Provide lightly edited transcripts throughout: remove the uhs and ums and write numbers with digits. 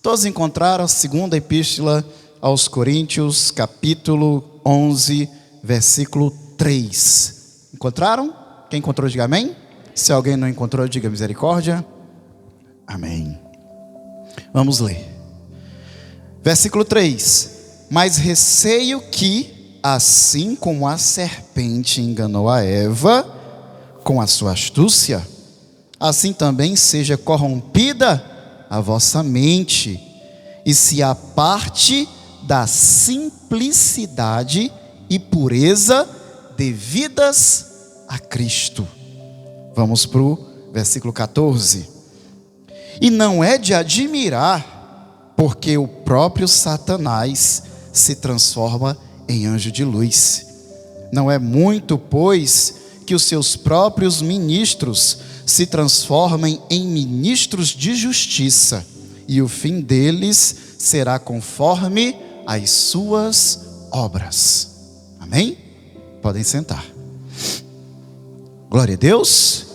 Todos encontraram a segunda epístola aos Coríntios, capítulo 11, versículo 3. Encontraram? Quem encontrou, diga amém. Se alguém não encontrou, diga misericórdia. Amém. Vamos ler. Versículo 3. Mas receio que, assim como a serpente enganou a Eva com a sua astúcia, assim também seja corrompida a vossa mente, e se aparte da simplicidade e pureza devidas a Cristo. Vamos para o versículo 14. E não é de admirar, porque o próprio Satanás se transforma em anjo de luz. Não é muito, pois, que os seus próprios ministros se transformem em ministros de justiça, e o fim deles será conforme as suas obras. Amém? Podem sentar. Glória a Deus.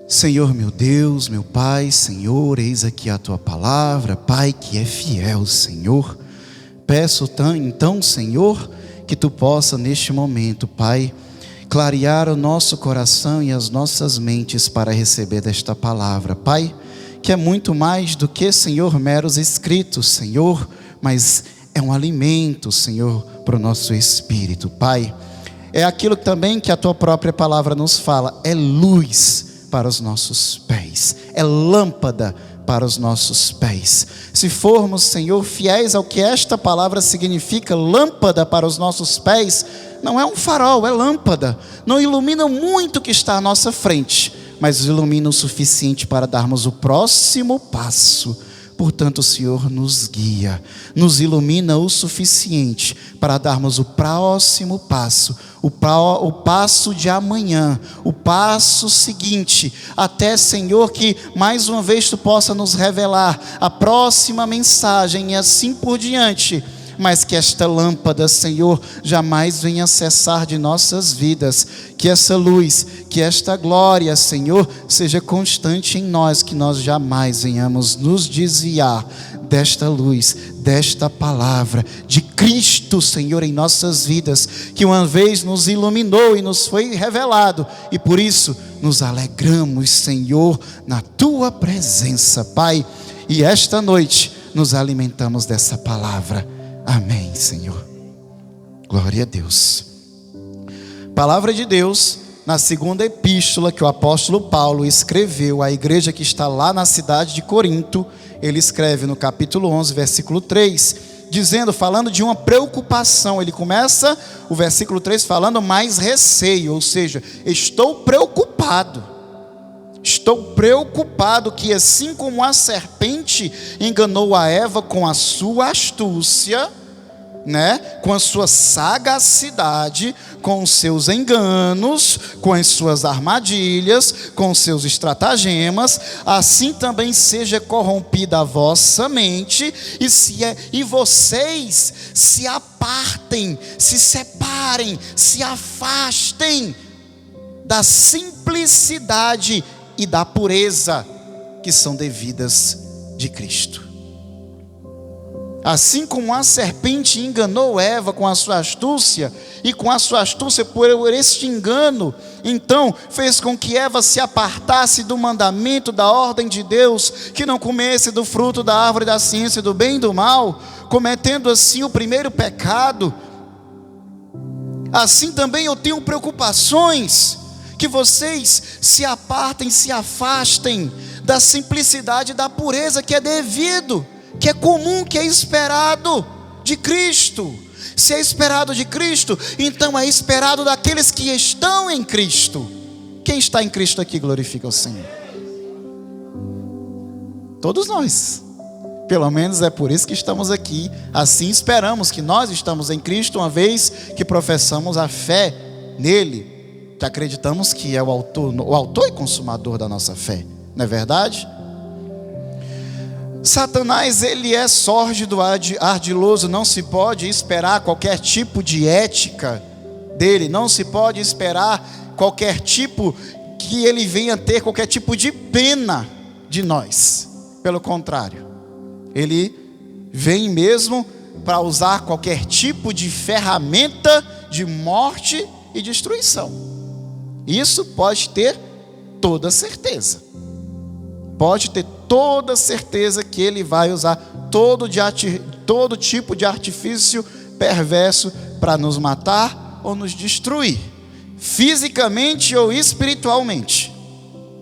Senhor meu Deus, meu Pai, Senhor, eis aqui a Tua palavra, Pai que é fiel, Senhor. Peço então, Senhor, que Tu possa neste momento, Pai, clarear o nosso coração e as nossas mentes para receber desta palavra, Pai, que é muito mais do que, Senhor, meros escritos, Senhor, mas é um alimento, Senhor, para o nosso espírito, Pai. É aquilo também que a Tua própria palavra nos fala, é luz para os nossos pés, é lâmpada para os nossos pés. Se formos, Senhor, fiéis ao que esta palavra significa, lâmpada para os nossos pés, não é um farol, é lâmpada. Não ilumina muito o que está à nossa frente, mas ilumina o suficiente para darmos o próximo passo. Portanto, o Senhor nos guia, nos ilumina o suficiente para darmos o próximo passo, o passo de amanhã, o passo seguinte, até, Senhor, que mais uma vez Tu possa nos revelar a próxima mensagem e assim por diante. Mas que esta lâmpada, Senhor, jamais venha cessar de nossas vidas, que essa luz, que esta glória, Senhor, seja constante em nós, que nós jamais venhamos nos desviar desta luz, desta palavra, de Cristo, Senhor, em nossas vidas, que uma vez nos iluminou e nos foi revelado, e por isso nos alegramos, Senhor, na Tua presença, Pai, e esta noite nos alimentamos dessa palavra. Amém, Senhor. Glória a Deus. Palavra de Deus, na segunda epístola que o apóstolo Paulo escreveu à igreja que está lá na cidade de Corinto. Ele escreve no capítulo 11, versículo 3, falando de uma preocupação. Ele começa o versículo 3 falando mais receio, ou seja, estou preocupado que assim como a serpente enganou a Eva com a sua astúcia, com a sua sagacidade, com os seus enganos, com as suas armadilhas, com os seus estratagemas, assim também seja corrompida a vossa mente, e vocês se apartem, se separem, se afastem da simplicidade e da pureza que são devidas de Cristo. Assim como a serpente enganou Eva com a sua astúcia, e com a sua astúcia por este engano, então fez com que Eva se apartasse do mandamento, da ordem de Deus, que não comesse do fruto da árvore da ciência do bem e do mal, cometendo assim o primeiro pecado. Assim também eu tenho preocupações, que vocês se apartem, se afastem da simplicidade e da pureza que é devido, que é comum, que é esperado de Cristo. Se é esperado de Cristo, então é esperado daqueles que estão em Cristo. Quem está em Cristo aqui glorifica o Senhor? Todos nós. Pelo menos é por isso que estamos aqui. Assim esperamos que nós estamos em Cristo, uma vez que professamos a fé nele, que acreditamos que é o autor e consumador da nossa fé, não é verdade? Satanás, ele é sórdido, ardiloso, não se pode esperar qualquer tipo de ética dele, não se pode esperar qualquer tipo que ele venha ter qualquer tipo de pena de nós. Pelo contrário, Ele vem mesmo para usar qualquer tipo de ferramenta de morte e destruição. Isso pode ter toda certeza. Pode ter toda certeza que ele vai usar todo tipo de artifício perverso para nos matar ou nos destruir, fisicamente ou espiritualmente.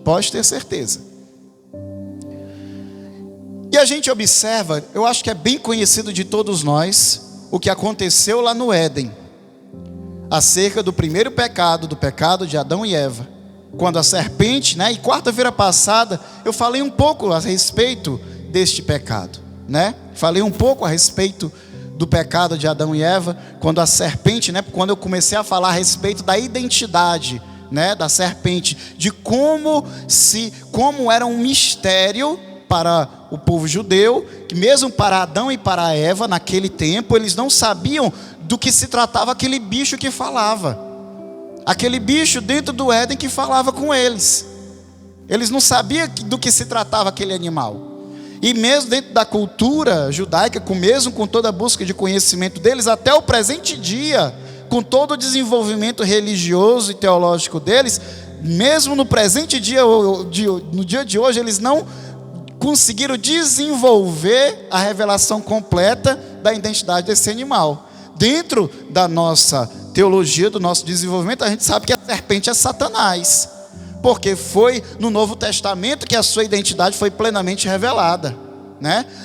Pode ter certeza. E a gente observa, eu acho que é bem conhecido de todos nós, o que aconteceu lá no Éden, acerca do primeiro pecado, do pecado de Adão e Eva. Quando a serpente, e quarta-feira passada eu falei um pouco a respeito deste pecado, Falei um pouco a respeito do pecado de Adão e Eva, quando a serpente, quando eu comecei a falar a respeito da identidade, da serpente, de como era um mistério para o povo judeu, que mesmo para Adão e para Eva, naquele tempo, eles não sabiam do que se tratava aquele bicho que falava. Aquele bicho dentro do Éden que falava com eles. Eles não sabiam do que se tratava aquele animal. E mesmo dentro da cultura judaica, mesmo com toda a busca de conhecimento deles, até o presente dia, com todo o desenvolvimento religioso e teológico deles, mesmo no presente dia, no dia de hoje, eles não conseguiram desenvolver a revelação completa da identidade desse animal. Dentro da nossa teologia, do nosso desenvolvimento, a gente sabe que a serpente é Satanás, porque foi no Novo Testamento que a sua identidade foi plenamente revelada,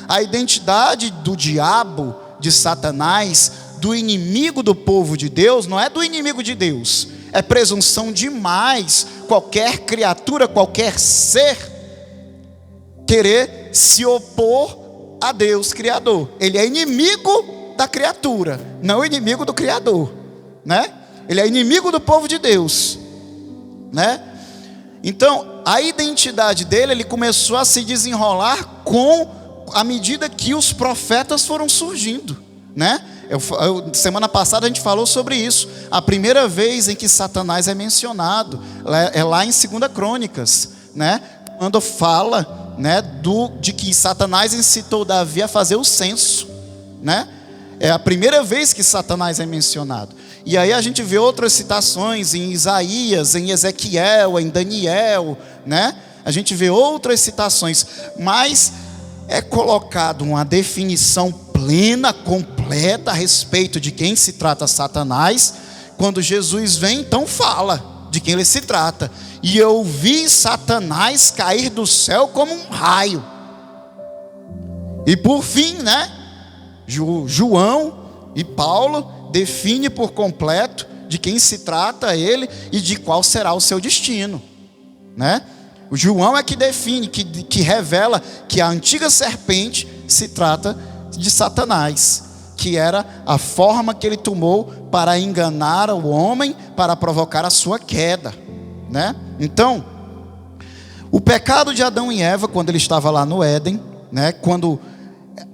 A identidade do diabo, de Satanás, do inimigo do povo de Deus, não é do inimigo de Deus. É presunção demais qualquer criatura, qualquer ser querer se opor a Deus Criador. Ele é inimigo da criatura, não inimigo do Criador, Ele é inimigo do povo de Deus, Então, a identidade dele, ele começou a se desenrolar à medida que os profetas foram surgindo, semana passada a gente falou sobre isso. A primeira vez em que Satanás é mencionado é lá em 2 Crônicas, quando fala, de que Satanás incitou Davi a fazer o censo, É a primeira vez que Satanás é mencionado. E aí a gente vê outras citações em Isaías, em Ezequiel, em Daniel, A gente vê outras citações, mas é colocado uma definição plena, completa a respeito de quem se trata Satanás. Quando Jesus vem, então fala de quem ele se trata. E eu vi Satanás cair do céu como um raio. E por fim, João e Paulo define por completo de quem se trata ele e de qual será o seu destino, O João é que define, que revela que a antiga serpente se trata de Satanás, que era a forma que ele tomou para enganar o homem, para provocar a sua queda, Então, o pecado de Adão e Eva, quando ele estava lá no Éden, quando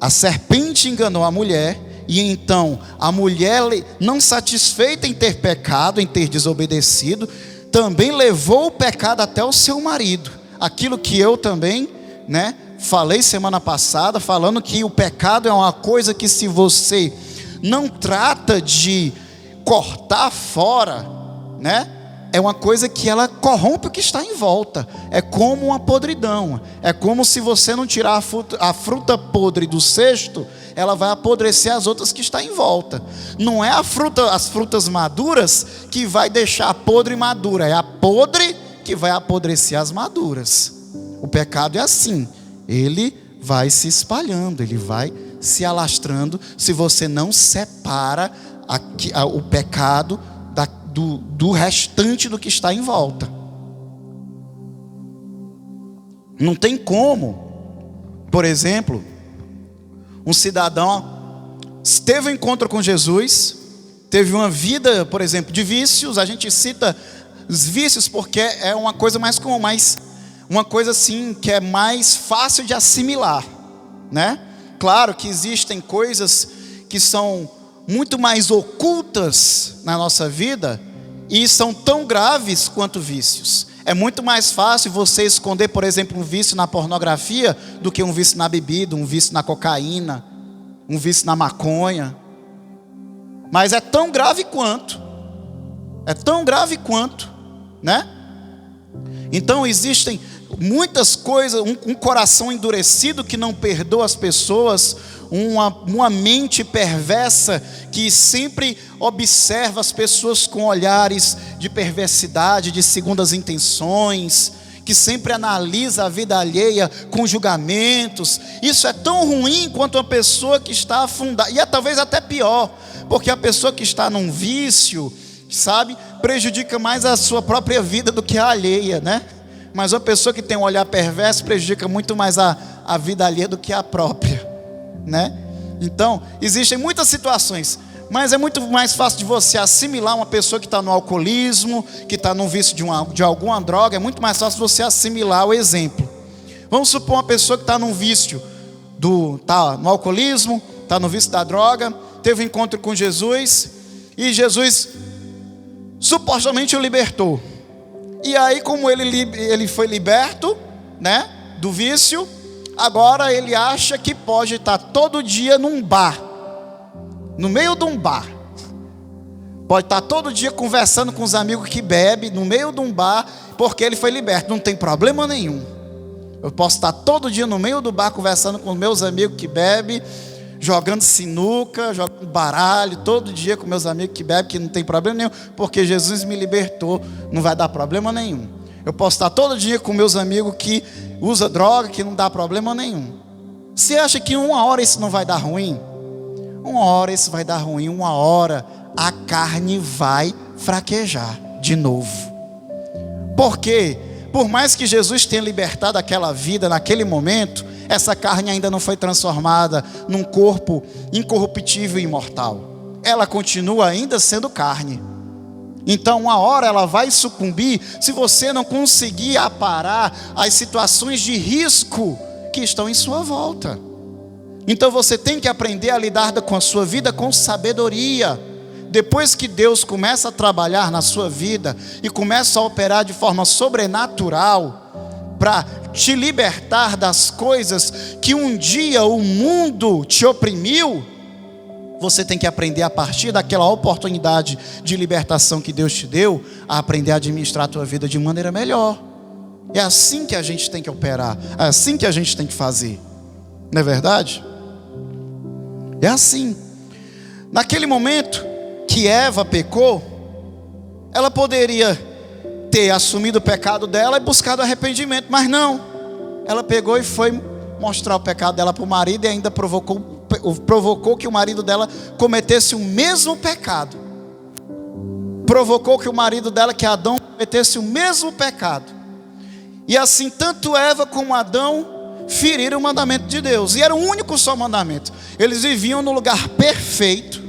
a serpente enganou a mulher, e então a mulher, não satisfeita em ter pecado, em ter desobedecido, também levou o pecado até o seu marido. Aquilo que eu também, falei semana passada, falando que o pecado é uma coisa que, se você não trata de cortar fora, é uma coisa que ela corrompe o que está em volta. É como uma podridão. É como se você não tirar a fruta podre do cesto, ela vai apodrecer as outras que estão em volta. Não é as frutas maduras que vai deixar podre madura, é a podre que vai apodrecer as maduras. O pecado é assim, ele vai se espalhando, ele vai se alastrando, se você não separa o pecado do restante do que está em volta. Não tem como, por exemplo, um cidadão teve um encontro com Jesus, teve uma vida, por exemplo, de vícios. A gente cita os vícios porque é uma coisa mais comum, mas uma coisa assim que é mais fácil de assimilar, Claro que existem coisas que são muito mais ocultas na nossa vida e são tão graves quanto vícios. É muito mais fácil você esconder, por exemplo, um vício na pornografia do que um vício na bebida, um vício na cocaína, um vício na maconha. Mas é tão grave quanto. É tão grave quanto, né? Então existem muitas coisas, um coração endurecido que não perdoa as pessoas, uma mente perversa que sempre observa as pessoas com olhares de perversidade, de segundas intenções, que sempre analisa a vida alheia com julgamentos. Isso é tão ruim quanto uma pessoa que está afundada, e é talvez até pior, porque a pessoa que está num vício, sabe, prejudica mais a sua própria vida do que a alheia, né? Mas uma pessoa que tem um olhar perverso prejudica muito mais a vida alheia do que a própria, né? Então, existem muitas situações, mas é muito mais fácil de você assimilar uma pessoa que está no alcoolismo, que está no vício de alguma droga. É muito mais fácil você assimilar o exemplo. Vamos supor uma pessoa que está num vício, está no alcoolismo, está no vício da droga, teve um encontro com Jesus, e Jesus supostamente o libertou. E aí, como ele foi liberto, né, do vício, agora ele acha que pode estar todo dia num bar, no meio de um bar. Pode estar todo dia conversando com os amigos que bebem, no meio de um bar, porque ele foi liberto. Não tem problema nenhum. Eu posso estar todo dia no meio do bar conversando com os meus amigos que bebem, jogando sinuca, jogando baralho, todo dia com meus amigos que bebem, que não tem problema nenhum, porque Jesus me libertou, não vai dar problema nenhum. Eu posso estar todo dia com meus amigos que usam droga, que não dá problema nenhum. Você acha que uma hora isso não vai dar ruim? Uma hora isso vai dar ruim, uma hora a carne vai fraquejar de novo. Por quê? Por mais que Jesus tenha libertado aquela vida naquele momento, essa carne ainda não foi transformada num corpo incorruptível e imortal. Ela continua ainda sendo carne. Então uma hora ela vai sucumbir se você não conseguir aparar as situações de risco que estão em sua volta. Então você tem que aprender a lidar com a sua vida com sabedoria. Depois que Deus começa a trabalhar na sua vida e começa a operar de forma sobrenatural para te libertar das coisas que um dia o mundo te oprimiu, você tem que aprender a partir daquela oportunidade de libertação que Deus te deu, a aprender a administrar a tua vida de maneira melhor. É assim que a gente tem que operar, é assim que a gente tem que fazer, não é verdade? É assim. Naquele momento que Eva pecou, ela poderia ter assumido o pecado dela e buscado arrependimento, mas não. Ela pegou e foi mostrar o pecado dela para o marido e ainda provocou que o marido dela cometesse o mesmo pecado. Provocou que o marido dela, que Adão, cometesse o mesmo pecado. E assim, tanto Eva como Adão feriram o mandamento de Deus. E era o único só mandamento. Eles viviam no lugar perfeito.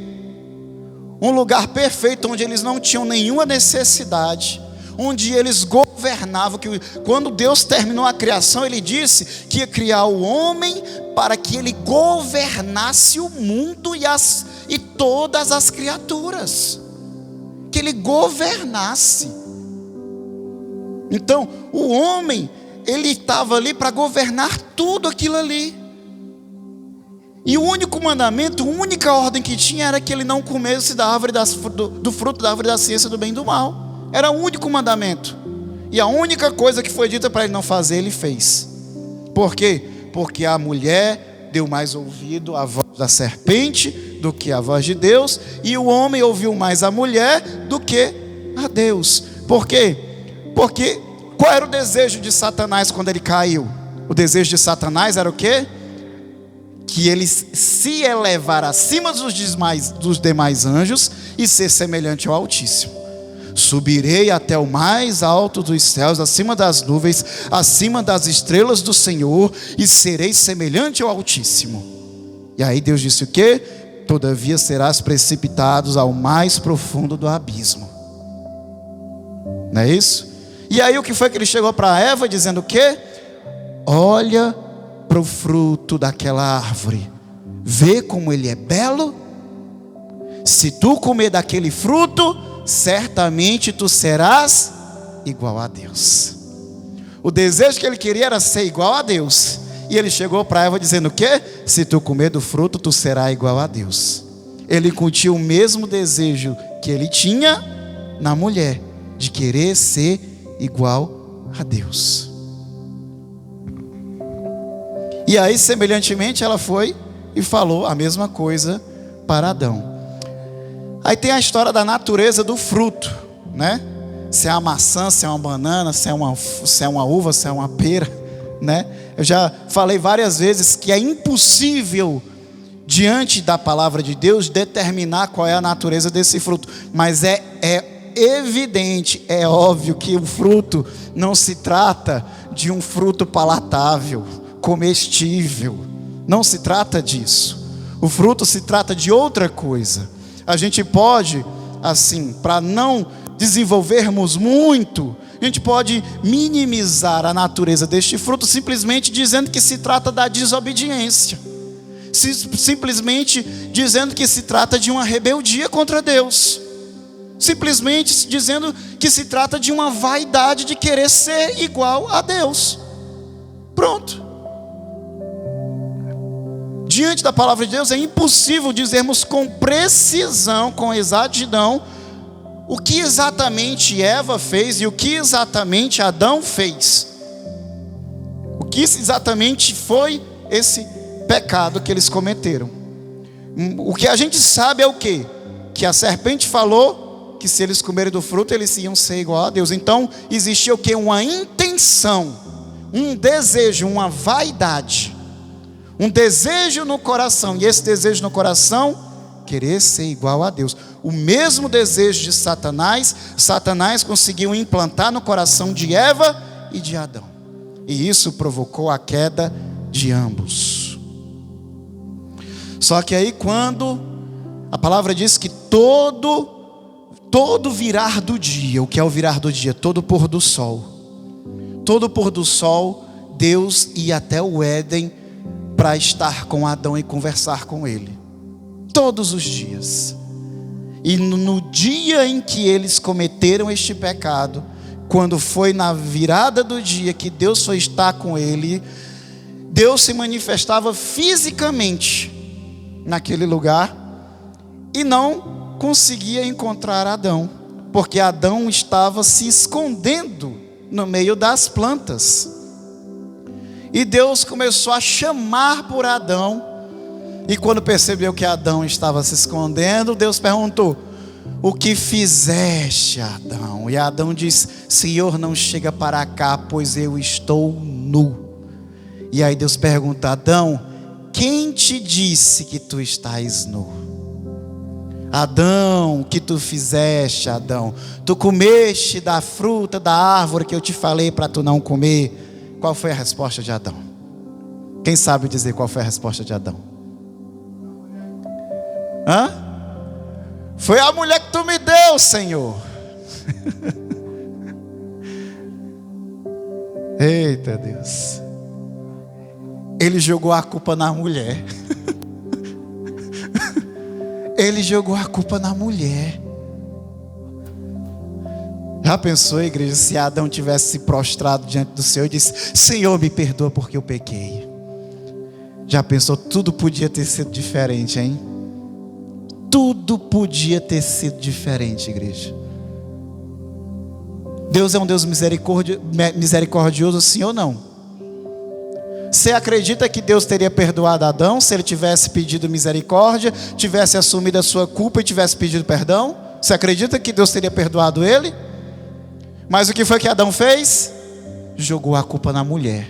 Um lugar perfeito onde eles não tinham nenhuma necessidade, onde eles governavam. Que quando Deus terminou a criação, Ele disse que ia criar o homem para que ele governasse o mundo e todas as criaturas. Que ele governasse. Então, o homem, ele estava ali para governar tudo aquilo ali. E o único mandamento, a única ordem que tinha era que ele não comesse da árvore do fruto da árvore da ciência do bem e do mal. Era o único mandamento. E a única coisa que foi dita para ele não fazer, ele fez. Por quê? Porque a mulher deu mais ouvido à voz da serpente do que à voz de Deus, e o homem ouviu mais a mulher do que a Deus. Por quê? Porque qual era o desejo de Satanás quando ele caiu? O desejo de Satanás era o quê? Que ele se elevar acima dos demais anjos e ser semelhante ao Altíssimo. Subirei até o mais alto dos céus, acima das nuvens, acima das estrelas do Senhor, e serei semelhante ao Altíssimo. E aí Deus disse o quê? Todavia serás precipitados ao mais profundo do abismo. Não é isso? E aí o que foi que ele chegou para Eva dizendo o quê? Olha para o fruto daquela árvore, vê como ele é belo. Se tu comer daquele fruto, certamente tu serás igual a Deus. O desejo que ele queria era ser igual a Deus. E ele chegou para Eva dizendo o quê? Se tu comer do fruto, tu serás igual a Deus. Ele incutiu o mesmo desejo que ele tinha na mulher, de querer ser igual a Deus. E aí, semelhantemente, ela foi e falou a mesma coisa para Adão. Aí tem a história da natureza do fruto, né? Se é uma maçã, se é uma banana, se é uma uva, se é uma pera, né? Eu já falei várias vezes que é impossível, diante da palavra de Deus, determinar qual é a natureza desse fruto. Mas é evidente, é óbvio que o fruto não se trata de um fruto palatável, comestível. Não se trata disso. O fruto se trata de outra coisa. A gente pode, assim, para não desenvolvermos muito, a gente pode minimizar a natureza deste fruto simplesmente dizendo que se trata da desobediência, simplesmente dizendo que se trata de uma rebeldia contra Deus, simplesmente dizendo que se trata de uma vaidade de querer ser igual a Deus. Pronto. Diante da palavra de Deus é impossível dizermos com precisão, com exatidão, o que exatamente Eva fez e o que exatamente Adão fez. O que exatamente foi esse pecado que eles cometeram. O que a gente sabe é o quê? Que a serpente falou que se eles comerem do fruto, eles iam ser igual a Deus. Então, existia o quê? Uma intenção, um desejo, uma vaidade, um desejo no coração. E esse desejo no coração, querer ser igual a Deus. O mesmo desejo de Satanás, Satanás conseguiu implantar no coração de Eva e de Adão. E isso provocou a queda de ambos. Só que aí quando a palavra diz que todo virar do dia, o que é o virar do dia? Todo pôr do sol. Todo pôr do sol, Deus ia até o Éden para estar com Adão e conversar com ele. Todos os dias. E no dia em que eles cometeram este pecado, quando foi na virada do dia que Deus foi estar com ele, Deus se manifestava fisicamente naquele lugar e não conseguia encontrar Adão, porque Adão estava se escondendo no meio das plantas. E Deus começou a chamar por Adão. E quando percebeu que Adão estava se escondendo, Deus perguntou: o que fizeste, Adão? E Adão disse: Senhor, não chega para cá, pois eu estou nu. E aí Deus pergunta: Adão, quem te disse que tu estás nu? Adão, o que tu fizeste, Adão? Tu comeste da fruta da árvore que eu te falei para tu não comer. Qual foi a resposta de Adão? Quem sabe dizer qual foi a resposta de Adão? Foi a mulher que tu me deu, Senhor. Eita Deus. Ele jogou a culpa na mulher. Ele jogou a culpa na mulher. Já pensou, igreja, se Adão tivesse se prostrado diante do Senhor e disse: Senhor, me perdoa porque eu pequei. Já pensou, tudo podia ter sido diferente, hein? Tudo podia ter sido diferente, igreja. Deus é um Deus misericordioso, sim ou não? Você acredita que Deus teria perdoado Adão se ele tivesse pedido misericórdia, tivesse assumido a sua culpa e tivesse pedido perdão? Você acredita que Deus teria perdoado ele? Mas o que foi que Adão fez? Jogou a culpa na mulher.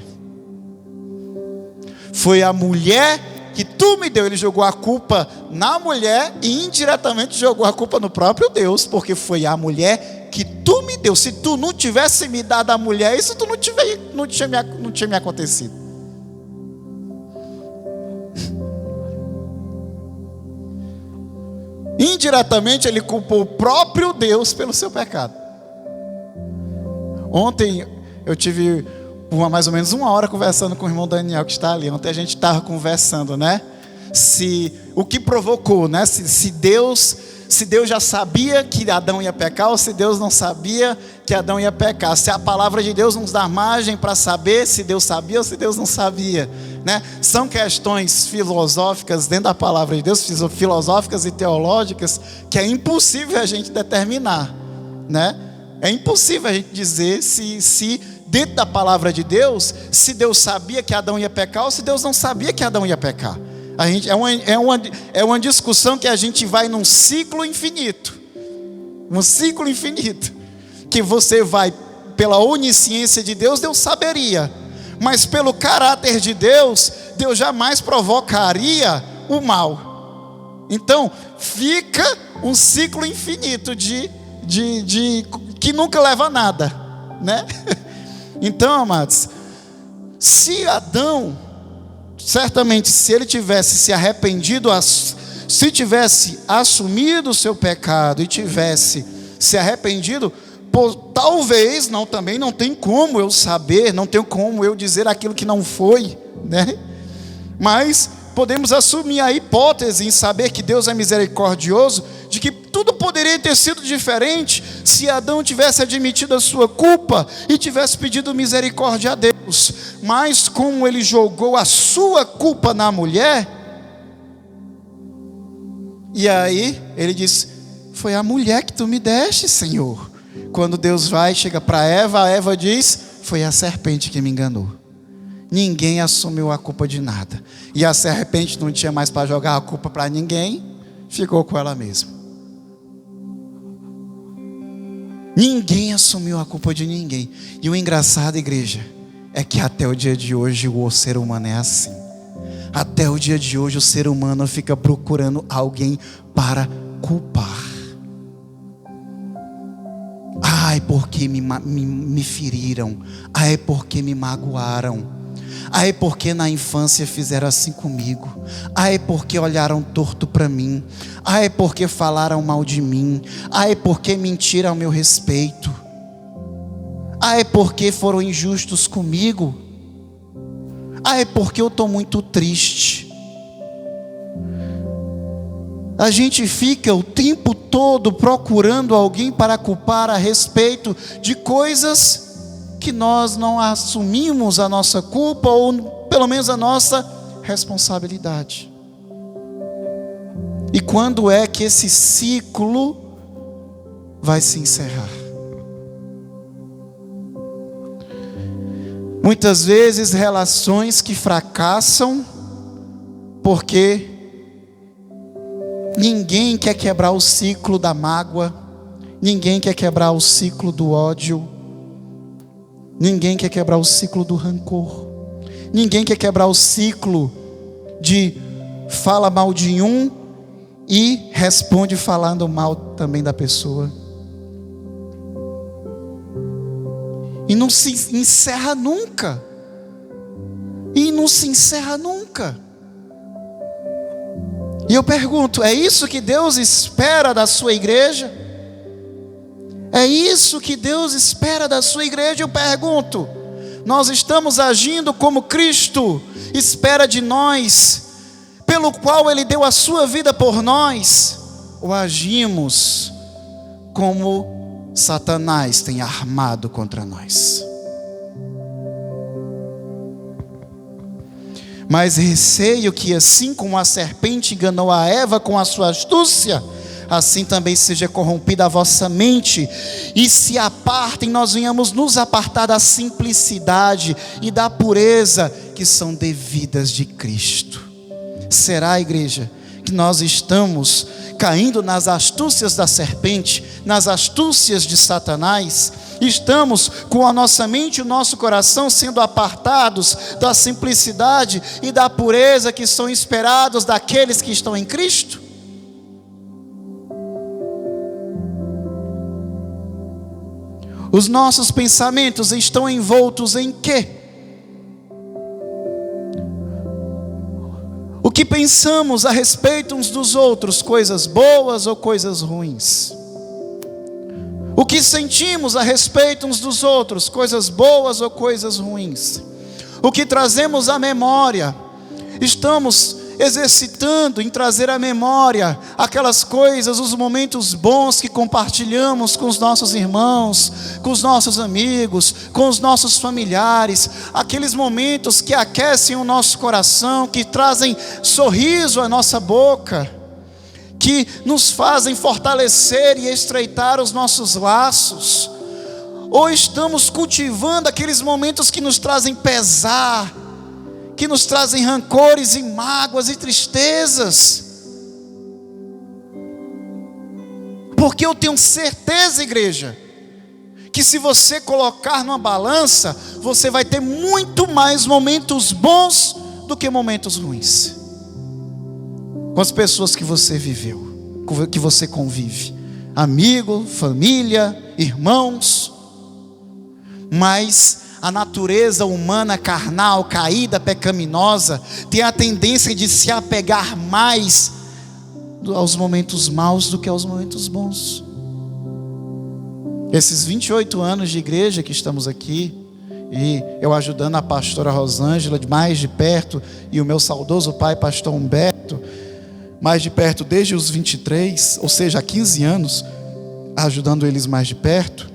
Foi a mulher que tu me deu. Ele jogou a culpa na mulher e indiretamente jogou a culpa no próprio Deus, porque foi a mulher que tu me deu. Se tu não tivesse me dado a mulher, isso tu não tinha me acontecido. Indiretamente ele culpou o próprio Deus pelo seu pecado. Ontem eu tive mais ou menos uma hora conversando com o irmão Daniel que está ali. Ontem a gente estava conversando, né? O que provocou, né? Se Deus se Deus já sabia que Adão ia pecar ou se Deus não sabia que Adão ia pecar. Se a palavra de Deus nos dá margem para saber se Deus sabia ou se Deus não sabia, né? São questões filosóficas dentro da palavra de Deus, filosóficas e teológicas, que é impossível a gente determinar, né? É impossível a gente dizer se dentro da palavra de Deus, se Deus sabia que Adão ia pecar ou se Deus não sabia que Adão ia pecar. É uma discussão que a gente vai num ciclo infinito. Um ciclo infinito. Que você vai, pela onisciência de Deus, Deus saberia. Mas pelo caráter de Deus, Deus jamais provocaria o mal. Então, fica um ciclo infinito que nunca leva a nada, né? Então, amados, se Adão, certamente, se ele tivesse se arrependido, se tivesse assumido o seu pecado e tivesse se arrependido, talvez, também não tem como eu saber, não tenho como eu dizer aquilo que não foi, né? Mas podemos assumir a hipótese em saber que Deus é misericordioso, de que tudo poderia ter sido diferente se Adão tivesse admitido a sua culpa e tivesse pedido misericórdia a Deus. Mas como ele jogou a sua culpa na mulher, e aí ele disse: foi a mulher que tu me deste, Senhor. Quando Deus chega para Eva, a Eva diz: foi a serpente que me enganou. Ninguém assumiu a culpa de nada. E a serpente não tinha mais para jogar a culpa para ninguém, ficou com ela mesma. Ninguém assumiu a culpa de ninguém. E o engraçado, igreja, é que até o dia de hoje o ser humano é assim. Até o dia de hoje o ser humano fica procurando alguém para culpar. Ai, porque me feriram. Ai, porque me magoaram. Ai, porque na infância fizeram assim comigo. Ai, porque olharam torto para mim. Ai, porque falaram mal de mim. Ai, porque mentiram ao meu respeito. Ai, porque foram injustos comigo. Ai, porque eu estou muito triste. A gente fica o tempo todo procurando alguém para culpar a respeito de coisas que nós não assumimos a nossa culpa, ou pelo menos a nossa responsabilidade. E quando é que esse ciclo vai se encerrar? Muitas vezes relações que fracassam porque ninguém quer quebrar o ciclo da mágoa, ninguém quer quebrar o ciclo do ódio, ninguém quer quebrar o ciclo do rancor, ninguém quer quebrar o ciclo de fala mal de um e responde falando mal também da pessoa. E não se encerra nunca. E não se encerra nunca. E eu pergunto, é isso que Deus espera da sua igreja? É isso que Deus espera da sua igreja? Eu pergunto, nós estamos agindo como Cristo espera de nós, pelo qual Ele deu a sua vida por nós, ou agimos como Satanás tem armado contra nós? Mas receio que assim como a serpente enganou a Eva com a sua astúcia, assim também seja corrompida a vossa mente, e se apartem, nós venhamos nos apartar da simplicidade e da pureza que são devidas de Cristo. Será, igreja, que nós estamos caindo nas astúcias da serpente, nas astúcias de Satanás? Estamos com a nossa mente e o nosso coração sendo apartados da simplicidade e da pureza que são esperados daqueles que estão em Cristo? Os nossos pensamentos estão envoltos em quê? O que pensamos a respeito uns dos outros, coisas boas ou coisas ruins? O que sentimos a respeito uns dos outros, coisas boas ou coisas ruins? O que trazemos à memória, estamos exercitando em trazer à memória aquelas coisas, os momentos bons que compartilhamos com os nossos irmãos, com os nossos amigos, com os nossos familiares, aqueles momentos que aquecem o nosso coração, que trazem sorriso à nossa boca, que nos fazem fortalecer e estreitar os nossos laços. Ou estamos cultivando aqueles momentos que nos trazem pesar, que nos trazem rancores e mágoas e tristezas? Porque eu tenho certeza, igreja, que se você colocar numa balança, você vai ter muito mais momentos bons do que momentos ruins, com as pessoas que você viveu, que você convive, amigo, família, irmãos. Mas a natureza humana carnal, caída, pecaminosa, tem a tendência de se apegar mais aos momentos maus do que aos momentos bons. Esses 28 anos de igreja que estamos aqui, e eu ajudando a pastora Rosângela mais de perto, e o meu saudoso pai, pastor Humberto, mais de perto desde os 23, ou seja, há 15 anos, ajudando eles mais de perto.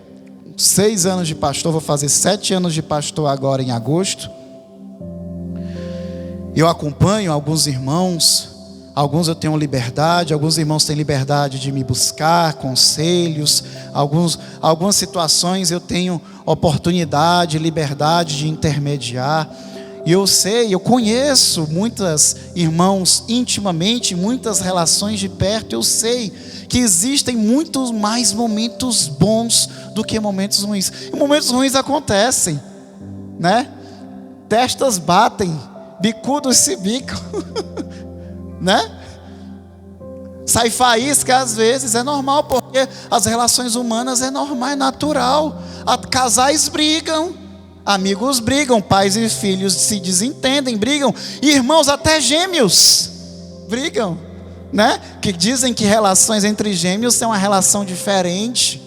6 anos de pastor, vou fazer 7 anos de pastor agora em agosto. Eu acompanho alguns irmãos, alguns eu tenho liberdade, alguns irmãos têm liberdade de me buscar conselhos, algumas situações eu tenho oportunidade, liberdade de intermediar. E eu sei, eu conheço muitos irmãos intimamente, muitas relações de perto. Eu sei que existem muitos mais momentos bons do que momentos ruins. E momentos ruins acontecem, né? Testas batem, bicudos se bicam, né? Sai faísca às vezes, é normal, porque as relações humanas é normal, é natural. Casais brigam, amigos brigam, pais e filhos se desentendem, brigam, irmãos até gêmeos brigam, né? Que dizem que relações entre gêmeos são uma relação diferente,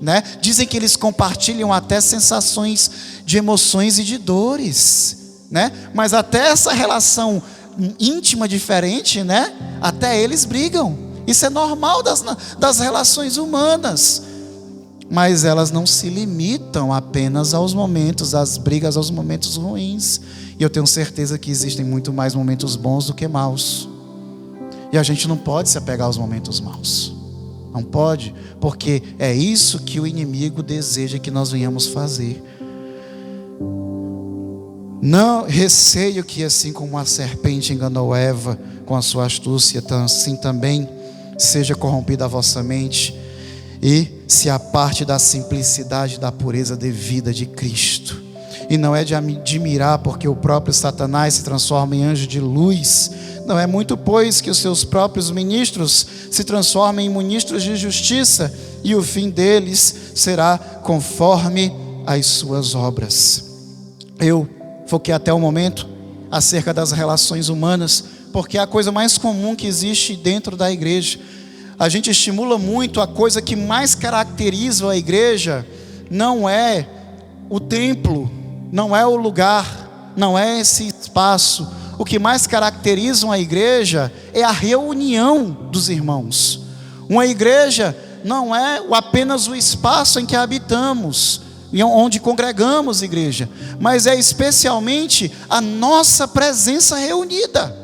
né? Dizem que eles compartilham até sensações de emoções e de dores, né? Mas até essa relação íntima diferente, né? Até eles brigam. Isso é normal das relações humanas. Mas elas não se limitam apenas aos momentos, às brigas, aos momentos ruins. E eu tenho certeza que existem muito mais momentos bons do que maus. E a gente não pode se apegar aos momentos maus. Não pode, porque é isso que o inimigo deseja que nós venhamos fazer. Não receio que assim como a serpente enganou Eva com a sua astúcia, assim também seja corrompida a vossa mente e se aparte da simplicidade e da pureza devida de Cristo. E não é de admirar porque o próprio Satanás se transforma em anjo de luz. Não é muito, pois, que os seus próprios ministros se transformem em ministros de justiça, e o fim deles será conforme as suas obras. Eu foquei até o momento acerca das relações humanas, porque é a coisa mais comum que existe dentro da igreja. A gente estimula muito, a coisa que mais caracteriza a igreja não é o templo, não é o lugar, não é esse espaço. O que mais caracteriza a igreja é a reunião dos irmãos. Uma igreja não é apenas o espaço em que habitamos, onde congregamos, igreja, mas é especialmente a nossa presença reunida.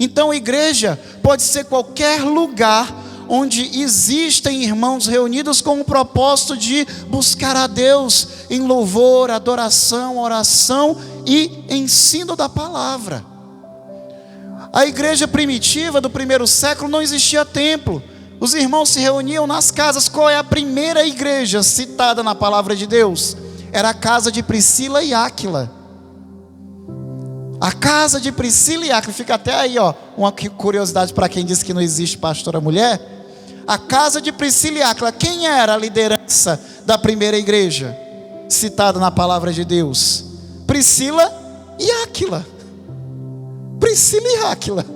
Então, igreja pode ser qualquer lugar onde existem irmãos reunidos com o propósito de buscar a Deus em louvor, adoração, oração e ensino da palavra. A igreja primitiva do primeiro século não existia templo. Os irmãos se reuniam nas casas. Qual é a primeira igreja citada na palavra de Deus? Era a casa de Priscila e Áquila. A casa de Priscila e Áquila, fica até aí, ó, uma curiosidade para quem diz que não existe pastora mulher. A casa de Priscila e Áquila, quem era a liderança da primeira igreja citada na palavra de Deus? Priscila e Áquila. Priscila e Áquila.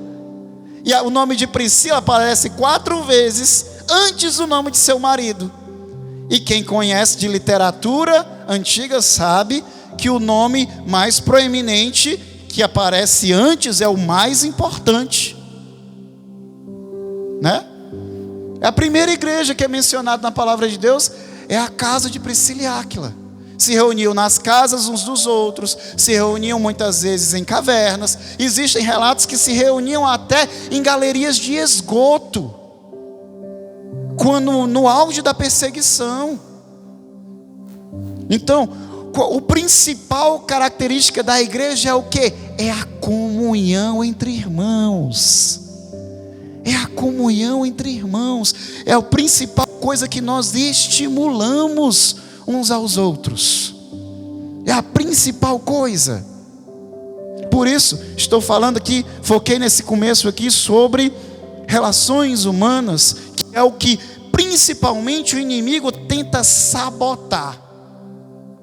E o nome de Priscila aparece 4 vezes antes do nome de seu marido. E quem conhece de literatura antiga sabe que o nome mais proeminente que aparece antes é o mais importante, né? É a primeira igreja que é mencionada na palavra de Deus, é a casa de Priscila e Áquila. Se reuniam nas casas uns dos outros, se reuniam muitas vezes em cavernas. Existem relatos que se reuniam até em galerias de esgoto, quando no auge da perseguição. Então, o principal característica da igreja é o quê? É a comunhão entre irmãos. É a comunhão entre irmãos. É a principal coisa que nós estimulamos uns aos outros. É a principal coisa. Por isso, estou falando aqui, foquei nesse começo aqui sobre relações humanas, que é o que principalmente o inimigo tenta sabotar.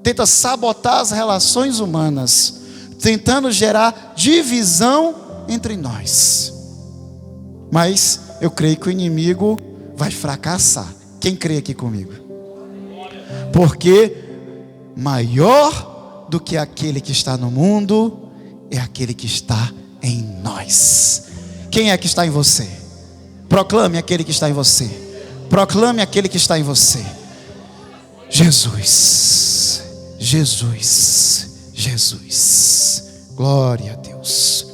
Tenta sabotar as relações humanas, tentando gerar divisão entre nós. Mas eu creio que o inimigo vai fracassar. Quem crê aqui comigo? Porque maior do que aquele que está no mundo é aquele que está em nós. Quem é que está em você? Proclame aquele que está em você. Proclame aquele que está em você. Jesus. Jesus. Jesus. Glória a Deus.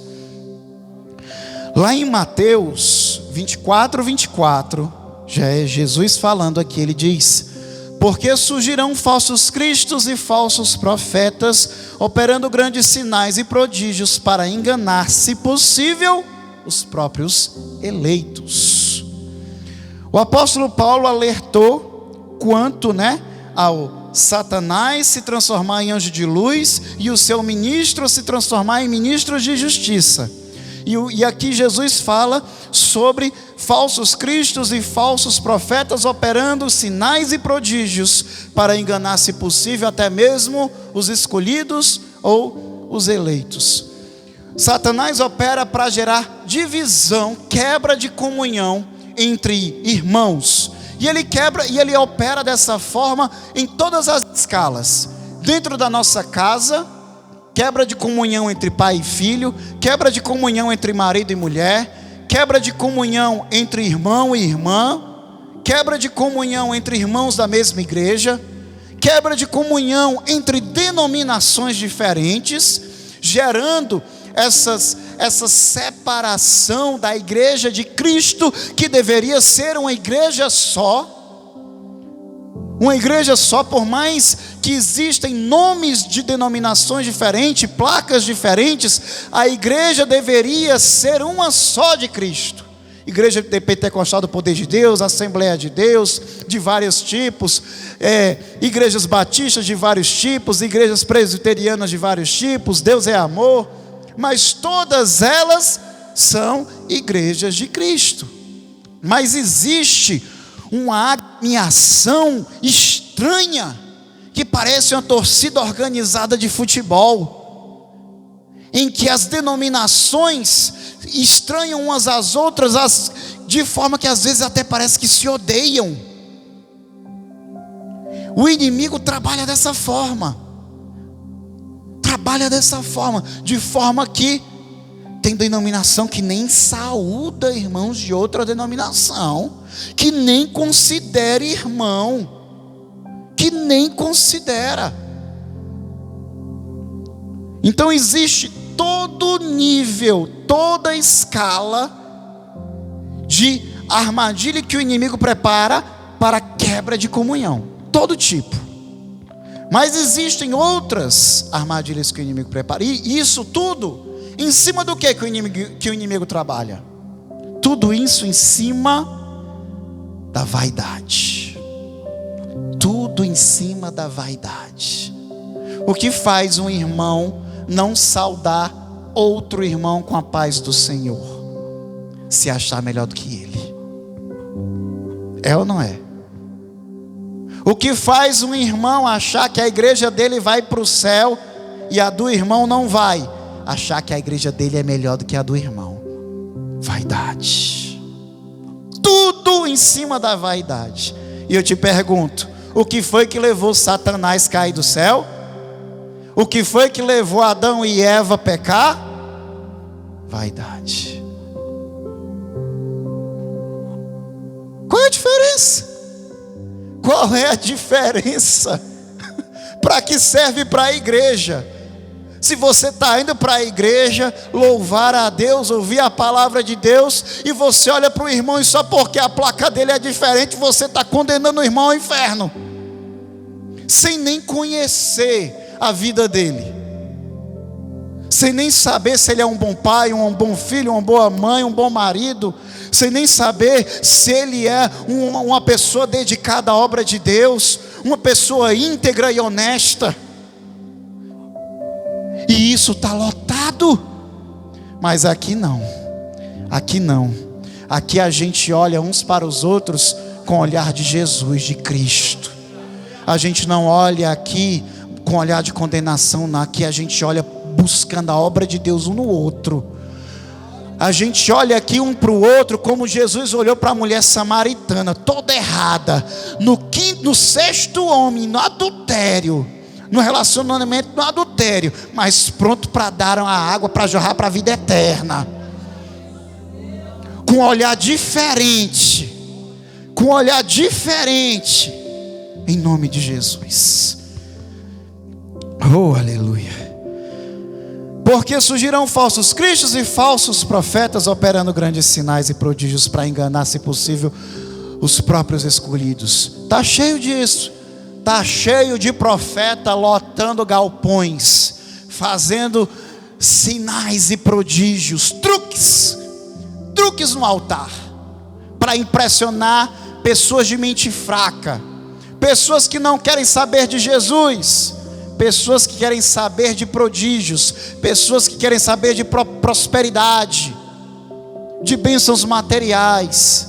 Lá em Mateus 24, já é Jesus falando aqui, ele diz: porque surgirão falsos cristos e falsos profetas, operando grandes sinais e prodígios para enganar, se possível, os próprios eleitos. O apóstolo Paulo alertou quanto, ao Satanás se transformar em anjo de luz e o seu ministro se transformar em ministro de justiça. E aqui Jesus fala sobre falsos cristos e falsos profetas operando sinais e prodígios para enganar, se possível, até mesmo os escolhidos ou os eleitos. Satanás opera para gerar divisão, quebra de comunhão entre irmãos. E ele opera dessa forma em todas as escalas. Dentro da nossa casa, quebra de comunhão entre pai e filho, quebra de comunhão entre marido e mulher, quebra de comunhão entre irmão e irmã, quebra de comunhão entre irmãos da mesma igreja, quebra de comunhão entre denominações diferentes, gerando essa separação da igreja de Cristo, que deveria ser uma igreja só. Uma igreja só, por mais que existem nomes de denominações diferentes, placas diferentes, a igreja deveria ser uma só de Cristo. Igreja pentecostal do poder de Deus, Assembleia de Deus, de vários tipos, igrejas batistas de vários tipos, igrejas presbiterianas de vários tipos, Deus é amor, mas todas elas são igrejas de Cristo. Mas existe uma agremiação estranha, que parece uma torcida organizada de futebol, em que as denominações estranham umas às outras, de forma que às vezes até parece que se odeiam. O inimigo trabalha dessa forma, de forma que tem denominação que nem saúda irmãos de outra denominação, que nem considera irmão, que nem considera. Então existe todo nível, toda escala de armadilha que o inimigo prepara para quebra de comunhão, todo tipo. Mas existem outras armadilhas que o inimigo prepara, e isso tudo em cima do que o inimigo trabalha? Tudo isso em cima da vaidade. Tudo em cima da vaidade. O que faz um irmão não saudar outro irmão com a paz do Senhor? Se achar melhor do que ele. É ou não é? O que faz um irmão achar que a igreja dele vai para o céu e a do irmão não vai? Achar que a igreja dele é melhor do que a do irmão. Vaidade. Tudo em cima da vaidade. E eu te pergunto, o que foi que levou Satanás a cair do céu? O que foi que levou Adão e Eva a pecar? Vaidade. Qual é a diferença? Qual é a diferença? Para que serve para a igreja? Se você está indo para a igreja, louvar a Deus, ouvir a palavra de Deus, e você olha para o irmão e só porque a placa dele é diferente, você está condenando o irmão ao inferno, sem nem conhecer a vida dele, sem nem saber se ele é um bom pai, um bom filho, uma boa mãe, um bom marido, sem nem saber se ele é uma pessoa dedicada à obra de Deus, uma pessoa íntegra e honesta. E isso está lotado. Mas aqui não. Aqui não. Aqui a gente olha uns para os outros com o olhar de Jesus, de Cristo. A gente não olha aqui com olhar de condenação. Aqui a gente olha buscando a obra de Deus um no outro. A gente olha aqui um para o outro como Jesus olhou para a mulher samaritana, toda errada, no sexto homem, no adultério, no relacionamento no adultério, mas pronto para dar a água para jorrar para a vida eterna, com um olhar diferente, em nome de Jesus. Oh, aleluia. Porque surgirão falsos cristos e falsos profetas, operando grandes sinais e prodígios para enganar, se possível, os próprios escolhidos. Está cheio disso. Está cheio de profeta lotando galpões, fazendo sinais e prodígios, truques no altar, para impressionar pessoas de mente fraca, pessoas que não querem saber de Jesus, pessoas que querem saber de prodígios, pessoas que querem saber de prosperidade, de bênçãos materiais,